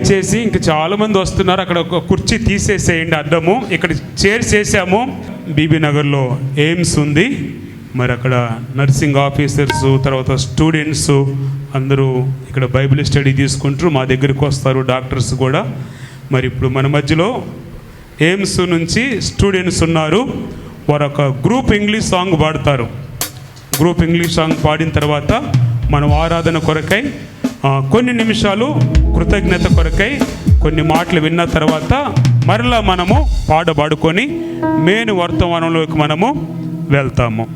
దయచేసి ఇంక చాలామంది వస్తున్నారు. అక్కడ ఒక కుర్చీ తీసేసేయండి, అడ్డము. ఇక్కడ చైర్స్ వేసాము. బీబీ నగర్లో ఎయిమ్స్ ఉంది, మరి అక్కడ నర్సింగ్ ఆఫీసర్స్, తర్వాత స్టూడెంట్స్ అందరూ ఇక్కడ బైబిల్ స్టడీ తీసుకుంటారు. మా దగ్గరికి వస్తారు డాక్టర్స్ కూడా. మరి ఇప్పుడు మన మధ్యలో ఎయిమ్స్ నుంచి స్టూడెంట్స్ ఉన్నారు. వారు ఒక గ్రూప్ ఇంగ్లీష్ సాంగ్ పాడతారు. గ్రూప్ ఇంగ్లీష్ సాంగ్ పాడిన తర్వాత మనం ఆరాధన కొరకై కొన్ని నిమిషాలు కృతజ్ఞత కొరకై కొన్ని మాటలు విన్న తర్వాత మరలా మనము పాడుకొని మెయిన్ వర్తమానంలోకి మనము వెళ్తాము.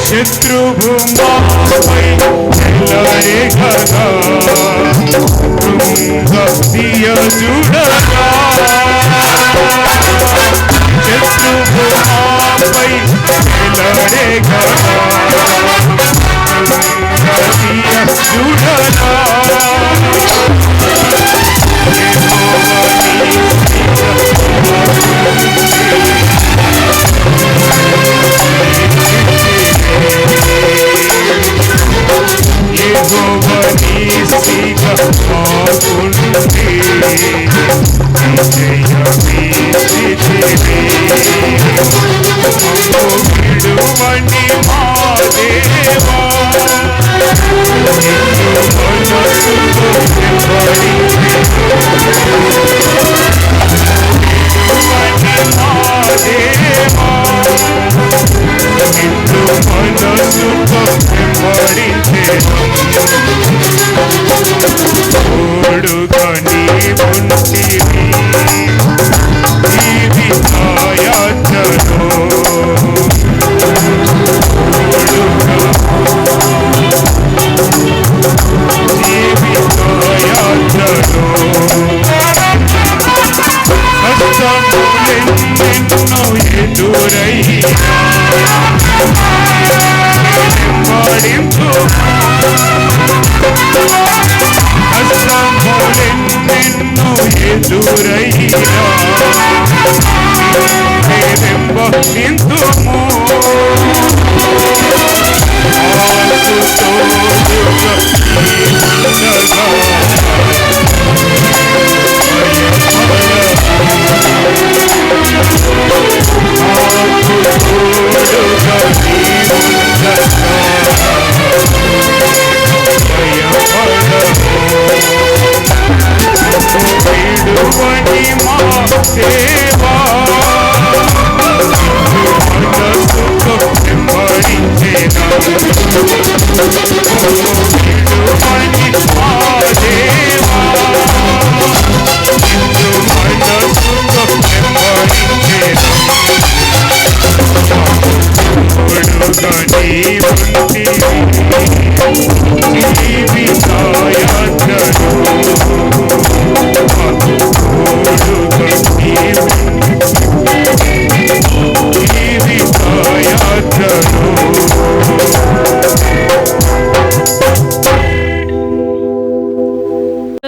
శత్రుభూమాపై ఎల్లరే కదా భక్తియ చూడగా శత్రుభూమాపై ఎల్లరే కదా భక్తియ చూడగా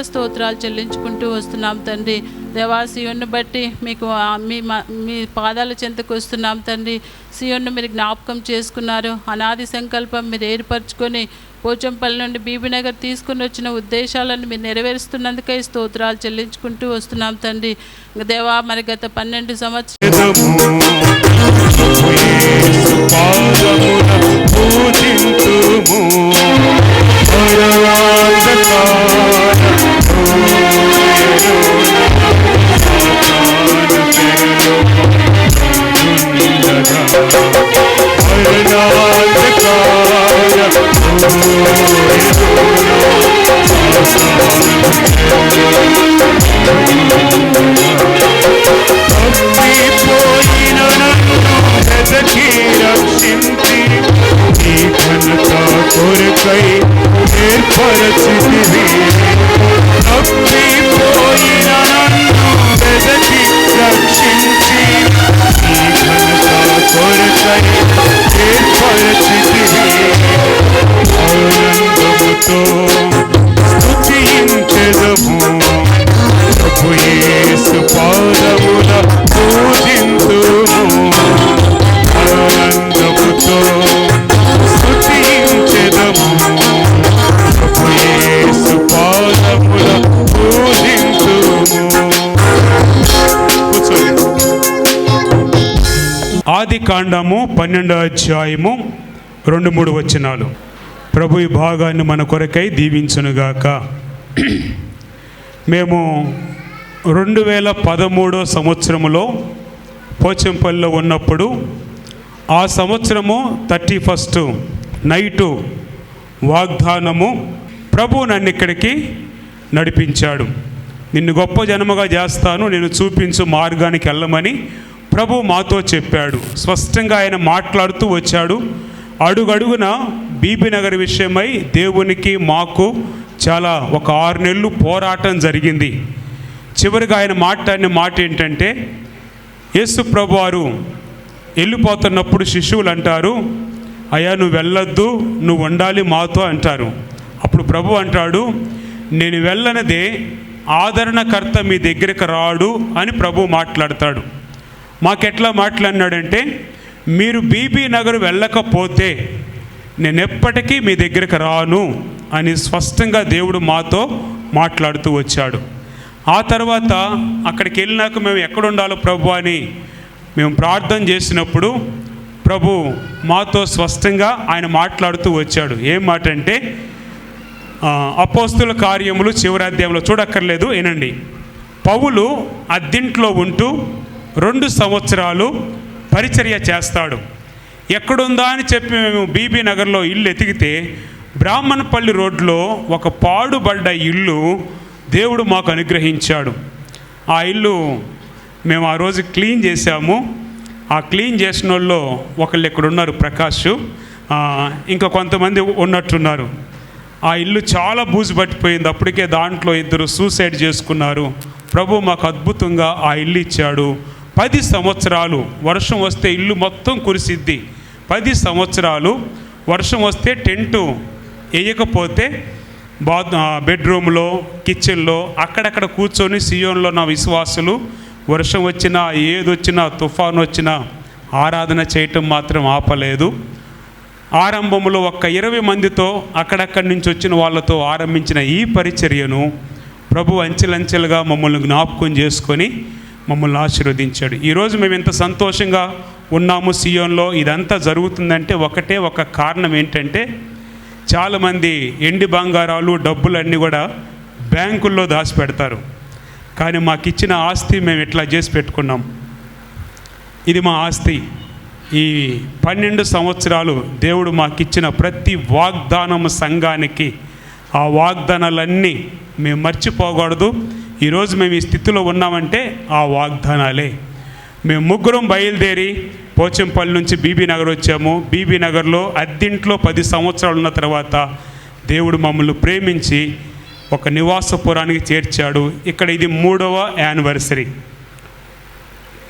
స్తోత్రాలు చెల్లించుకుంటూ వస్తున్నాం తండ్రి. దేవా, సియోన్ను బట్టి మీకు మీ పాదాల చెంతకు వస్తున్నాం తండ్రి. సియోన్ను మీరు జ్ఞాపకం చేసుకున్నారు. అనాది సంకల్పం మీరు ఏర్పరచుకొని పోచంపల్లి నుండి బీబీనగర్ తీసుకుని వచ్చిన ఉద్దేశాలను మీరు నెరవేరుస్తున్నందుకై స్తోత్రాలు చెల్లించుకుంటూ వస్తున్నాం తండ్రి. దేవా, మరి గత 12 సంవత్సరాలు ఆదికాండము 12వ అధ్యాయము 2-3 వచనాలు. ప్రభు ఈ భాగాన్ని మన కొరకై దీవించునుగాక. మేము 2013 సంవత్సరంలో పోచంపల్లిలో ఉన్నప్పుడు ఆ సంవత్సరము 31 నైటు వాగ్దానము, ప్రభు నన్ను ఇక్కడికి నడిపించాడు. నిన్ను గొప్ప జనముగా చేస్తాను, నేను చూపించు మార్గానికి వెళ్ళమని ప్రభు మాతో చెప్పాడు. స్పష్టంగా ఆయన మాట్లాడుతూ వచ్చాడు. అడుగడుగున బీబీ నగర్ విషయమై దేవునికి మాకు చాలా ఒక 6 నెలలు పోరాటం జరిగింది. చివరిగా ఆయన మాట్లాడిన మాట ఏంటంటే, యేసు ప్రభు వారు వెళ్ళిపోతున్నప్పుడు శిష్యువులు అంటారు, అయ్యా నువ్వు వెళ్ళొద్దు, నువ్వు ఉండాలి మాతో అంటారు. అప్పుడు ప్రభు అంటాడు, నేను వెళ్ళనదే ఆదరణకర్త మీ దగ్గరికి రాడు అని ప్రభు మాట్లాడతాడు. మాకెట్లా మాట్లాడినాడంటే, మీరు బీబీ నగర్ వెళ్ళకపోతే నేను ఎప్పటికీ మీ దగ్గరికి రాను అని స్పష్టంగా దేవుడు మాతో మాట్లాడుతూ వచ్చాడు. ఆ తర్వాత అక్కడికి వెళ్ళినాక మేము ఎక్కడ ఉండాలో ప్రభు అని మేము ప్రార్థన చేసినప్పుడు ప్రభు మాతో స్పష్టంగా ఆయన మాట్లాడుతూ వచ్చాడు. ఏం మాట అంటే, అపోస్తుల కార్యములు చివరి అధ్యాయంలో చూడక్కర్లేదు, వినండి. పౌలు అద్దింట్లో ఉంటూ 2 సంవత్సరాలు పరిచర్య చేస్తాడు. ఎక్కడుందా అని చెప్పి మేము బీబీ నగర్లో ఇల్లు ఎతికితే బ్రాహ్మణపల్లి రోడ్లో ఒక పాడుబడ్డ ఇల్లు దేవుడు మాకు అనుగ్రహించాడు. ఆ ఇల్లు మేము ఆ రోజు క్లీన్ చేశాము. ఆ క్లీన్ చేసిన వాళ్ళు ఒకళ్ళు ఇక్కడ ఉన్నారు, ప్రకాష్, ఇంకా కొంతమంది ఉన్నట్టున్నారు. ఆ ఇల్లు చాలా బూజు పట్టిపోయింది. అప్పటికే దాంట్లో 2 సూసైడ్ చేసుకున్నారు. ప్రభు మాకు అద్భుతంగా ఆ ఇల్లు ఇచ్చాడు. 10 సంవత్సరాలు వర్షం వస్తే ఇల్లు మొత్తం కురిసిద్ది. 10 సంవత్సరాలు వర్షం వస్తే టెంటు వేయకపోతే బెడ్రూమ్లో, కిచెన్లో అక్కడక్కడ కూర్చొని సియోన్లో నా విశ్వాసులు వర్షం వచ్చినా ఏదొచ్చినా తుఫాను వచ్చినా ఆరాధన చేయటం మాత్రం ఆపలేదు. ఆరంభంలో ఒక్క 20 మందితో అక్కడక్కడి నుంచి వచ్చిన వాళ్ళతో ఆరంభించిన ఈ పరిచర్యను ప్రభు అంచెలంచెలుగా మమ్మల్ని జ్ఞాపకం చేసుకొని మమ్మల్ని ఆశీర్వదించాడు. ఈరోజు మేము ఎంత సంతోషంగా ఉన్నాము సియోన్లో. ఇదంతా జరుగుతుందంటే ఒకటే ఒక కారణం ఏంటంటే, చాలామంది ఎండి బంగారాలు డబ్బులన్నీ కూడా బ్యాంకుల్లో దాచిపెడతారు. కానీ మాకు ఇచ్చిన ఆస్తి మేము ఇట్లా చేసి పెట్టుకున్నాం. ఇది మా ఆస్తి. ఈ 12 సంవత్సరాలు దేవుడు మాకిచ్చిన ప్రతి వాగ్దానము సంఘానికి, ఆ వాగ్దానాలన్నీ మేము మర్చిపోకూడదు. ఈరోజు మేము ఈ స్థితిలో ఉన్నామంటే ఆ వాగ్దానాలే. మేము 3 బయలుదేరి పోచంపల్లి నుంచి బీబీ నగర్ వచ్చాము. బీబీ నగర్లో అద్దింట్లో 10 సంవత్సరాలు ఉన్న తర్వాత దేవుడు మమ్మల్ని ప్రేమించి ఒక నివాసపురానికి చేర్చాడు. ఇక్కడ ఇది 3వ యానివర్సరీ.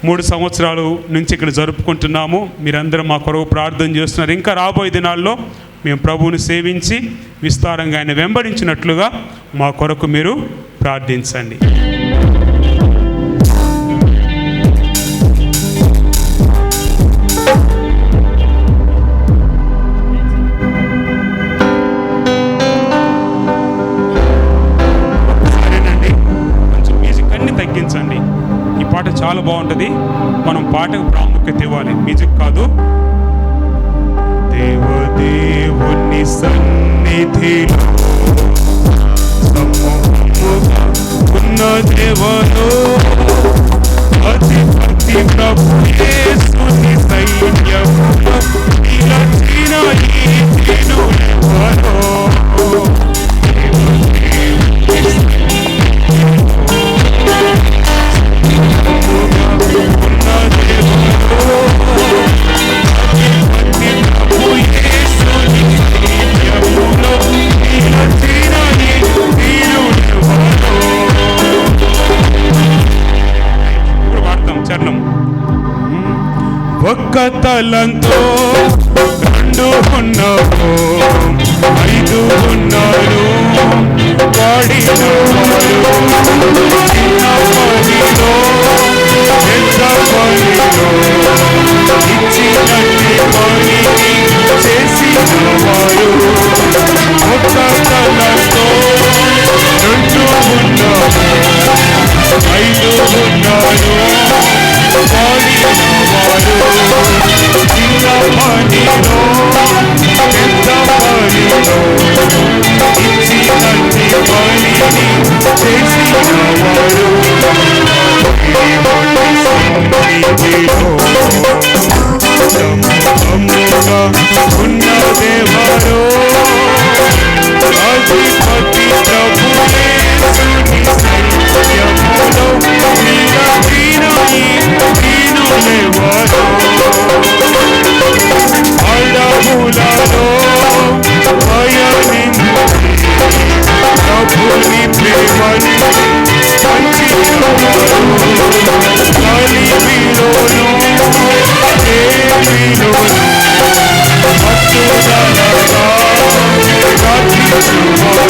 3 సంవత్సరాలు నుంచి ఇక్కడ జరుపుకుంటున్నాము. మీరందరూ మా కొరకు ప్రార్థన చేస్తున్నారు. ఇంకా రాబోయే దినాల్లో మేము ప్రభువుని సేవించి విస్తారంగా ఆయన వెంబడించినట్లుగా మా కొరకు మీరు ప్రార్థించండి. సరేనండి, కొంచెం మ్యూజిక్ అన్ని తగ్గించండి. ఈ పాట చాలా బాగుంటుంది. మనం పాటకు ప్రాముఖ్యత ఇవ్వాలి, మ్యూజిక్ కాదు. దేవదేవుని సన్నిధిలో సమూహముగా ఉన్న దేవలో అధిపతి ప్రభు యేసుని సైన్యములో నిలచిన ఈ జనులెవరో. ఒక్క తలంతో 2 ఉన్నావు, 5 ఉన్నారు, వాడిన వారు చిన్న పనిలో పెద్ద పనిలో ఇచ్చినట్టి పనిని చేసిన వారు. ఒక్క తలంతో 2 ఉన్నారు, 5 ఉన్నారు, వాడిన వారు చిన్న పనిలో పెద్ద పనిలో ఇచ్చినట్టి పనిని చేసిన వారు. ఉన్నదేవరో అధిపతి ప్రభువే సత్యములో నీనులెవరో అడవులలో పయనించి ప్రభుని ప్రేమని పంచినవారు కలిమిలోను దేవిలోను పట్టుదలగా ప్రార్థించువారు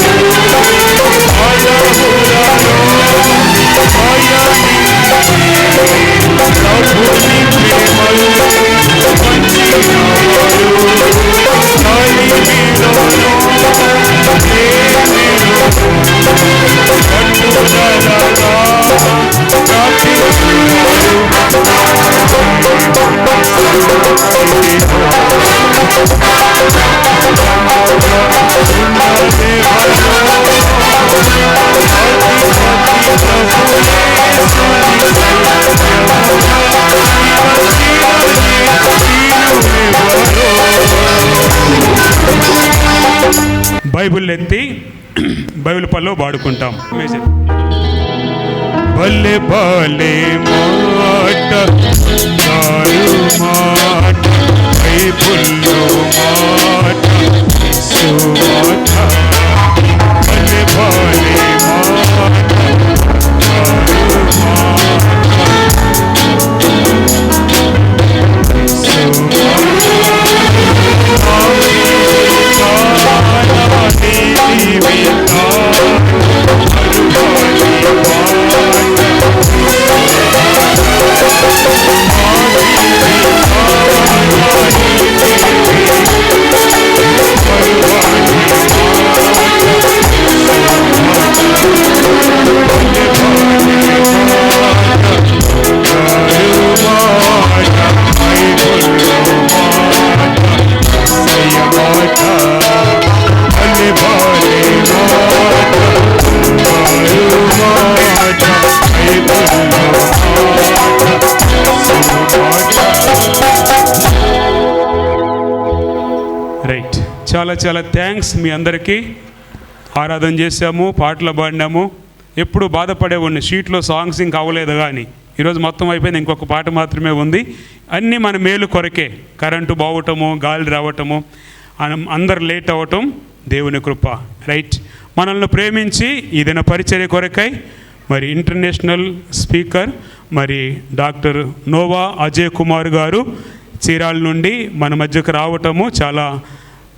అడవులలో పయనించి ప్రభుని ప్రేమను పంచినవారు కలిమిలోను బైబిల్ ఎత్తి బైబిల్ పనిలో పాడుకుంటాం. భలే భలే మాట చాలు మాట బైబిల్లో మాట సుమాట భలే భలే మాట చాలు రైట్. చాలా చాలా థ్యాంక్స్ మీ అందరికీ. ఆరాధన చేసాము, పాటలు పాడినాము. ఎప్పుడు బాధపడేవాడిని షీట్లో సాంగ్స్ ఇంకా అవ్వలేదు, కానీ ఈరోజు మొత్తం అయిపోయింది, ఇంకొక పాట మాత్రమే ఉంది. అన్నీ మన మేలు కొరకే. కరెంటు బాగటము, గాలి రావటము, అందరు లేట్ అవ్వటం దేవుని కృప. రైట్. మనల్ని ప్రేమించి ఈదిన పరిచర్య కొరకై మరి ఇంటర్నేషనల్ స్పీకర్ మరి డాక్టర్ నోవా అజయ్ కుమార్ గారు చీరాల నుండి మన మధ్యకు రావటము చాలా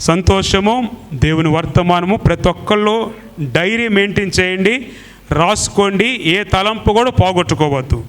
సంతోషము. దేవుని వర్తమానము ప్రతి ఒక్కళ్ళు డైరీ మెయింటైన్ చేయండి, రాసుకోండి, ఏ తలంపు కూడా పోగొట్టుకోవద్దు.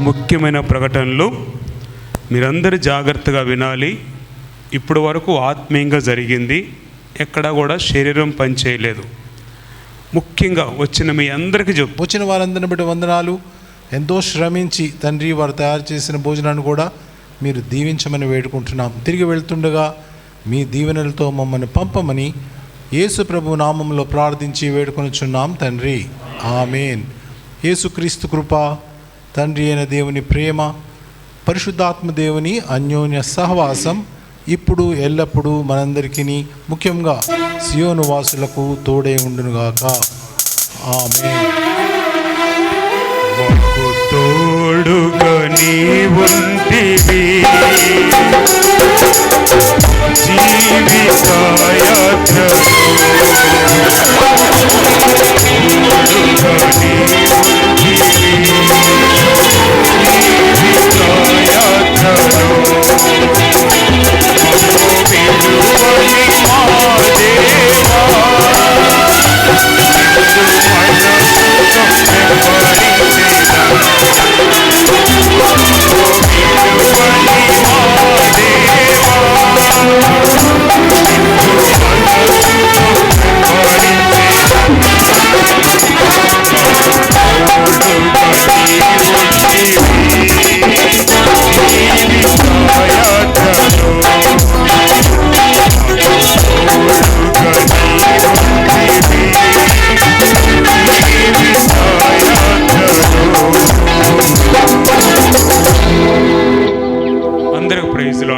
ముఖ్యమైన ప్రకటనలు మీరందరూ జాగ్రత్తగా వినాలి. ఇప్పుడు వరకు ఆత్మీయంగా జరిగింది, ఎక్కడా కూడా శరీరం పనిచేయలేదు. ముఖ్యంగా వచ్చిన మీ అందరికీ వచ్చిన వారందరిని బట్టి వందనాలు. ఎంతో శ్రమించి తండ్రి వారు తయారు చేసిన భోజనాన్ని కూడా మీరు దీవించమని వేడుకుంటున్నాం. తిరిగి వెళ్తుండగా మీ దీవెనలతో మమ్మల్ని పంపమని యేసు ప్రభు నామంలో ప్రార్థించి వేడుకొనుచున్నాం తండ్రి, ఆమేన్. యేసుక్రీస్తు కృప, తండ్రి అయిన దేవుని ప్రేమ, పరిశుద్ధాత్మ దేవుని అన్యోన్య సహవాసం ఇప్పుడు ఎల్లప్పుడూ మనందరికీ, ముఖ్యంగా సియోను వాసులకు తోడే ఉండునుగాక. ఆమేన్. అందరికి ప్రైజ్ లార్డ్.